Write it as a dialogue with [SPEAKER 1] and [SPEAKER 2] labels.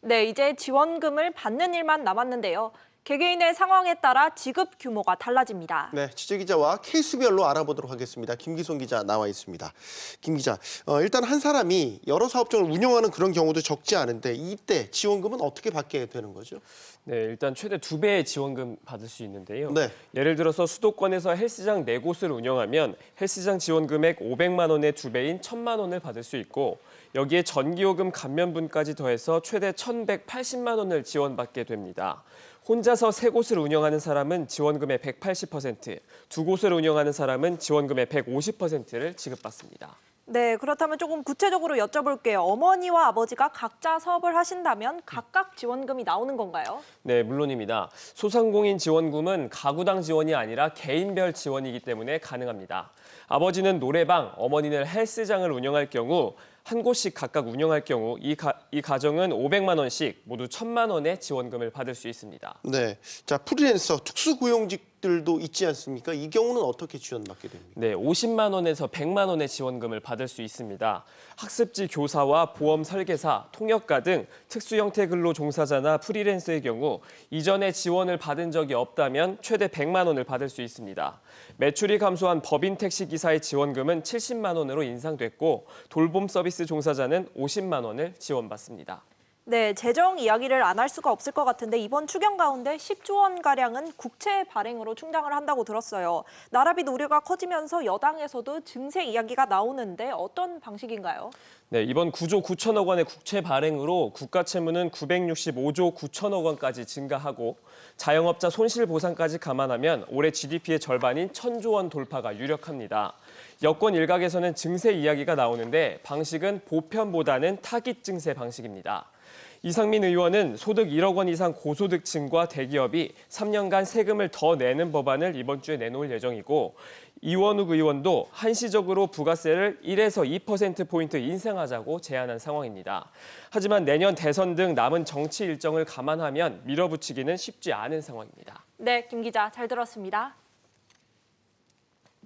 [SPEAKER 1] 네, 이제 지원금을 받는 일만 남았는데요. 개개인의 상황에 따라 지급 규모가 달라집니다.
[SPEAKER 2] 네, 취재기자와 케이스별로 알아보도록 하겠습니다. 김기송 기자 나와 있습니다. 김 기자, 일단 한 사람이 여러 사업장을 운영하는 그런 경우도 적지 않은데 이때 지원금은 어떻게 받게 되는 거죠?
[SPEAKER 3] 네, 일단 최대 2배의 지원금 받을 수 있는데요.
[SPEAKER 2] 네.
[SPEAKER 3] 예를 들어서 수도권에서 헬스장 4곳을 운영하면 헬스장 지원 금액 500만 원의 2배인 1,000만 원을 받을 수 있고 여기에 전기요금 감면분까지 더해서 최대 1,180만 원을 지원받게 됩니다. 혼자서 3곳을 운영하는 사람은 지원금의 180%, 2곳을 운영하는 사람은 지원금의 150%를 지급받습니다.
[SPEAKER 1] 네, 그렇다면 조금 구체적으로 여쭤볼게요. 어머니와 아버지가 각자 사업을 하신다면 각각 지원금이 나오는 건가요?
[SPEAKER 3] 네, 물론입니다. 소상공인 지원금은 가구당 지원이 아니라 개인별 지원이기 때문에 가능합니다. 아버지는 노래방, 어머니는 헬스장을 운영할 경우 한 곳씩 각각 운영할 경우 이 가정은 500만 원씩 모두 1,000만 원의 지원금을 받을 수 있습니다.
[SPEAKER 2] 네, 자 프리랜서, 특수고용직들도 있지 않습니까? 이 경우는 어떻게 지원받게 됩니까?
[SPEAKER 3] 네, 50만 원에서 100만 원의 지원금을 받을 수 있습니다. 학습지 교사와 보험 설계사, 통역가 등 특수 형태 근로 종사자나 프리랜서의 경우 이전에 지원을 받은 적이 없다면 최대 100만 원을 받을 수 있습니다. 매출이 감소한 법인 택시 기사의 지원금은 70만 원으로 인상됐고 돌봄 서비스 종사자는 50만 원을 지원받습니다.
[SPEAKER 1] 네, 재정 이야기를 안 할 수가 없을 것 같은데 이번 추경 가운데 10조 원가량은 국채 발행으로 충당을 한다고 들었어요. 나라비 우려가 커지면서 여당에서도 증세 이야기가 나오는데 어떤 방식인가요?
[SPEAKER 3] 네, 이번 9조 9천억 원의 국채 발행으로 국가 채무는 965조 9천억 원까지 증가하고 자영업자 손실 보상까지 감안하면 올해 GDP의 절반인 1,000조 원 돌파가 유력합니다. 여권 일각에서는 증세 이야기가 나오는데 방식은 보편보다는 타깃 증세 방식입니다. 이상민 의원은 소득 1억 원 이상 고소득층과 대기업이 3년간 세금을 더 내는 법안을 이번 주에 내놓을 예정이고 이원욱 의원도 한시적으로 부가세를 1에서 2%포인트 인상하자고 제안한 상황입니다. 하지만 내년 대선 등 남은 정치 일정을 감안하면 밀어붙이기는 쉽지 않은 상황입니다.
[SPEAKER 1] 네, 김 기자 잘 들었습니다.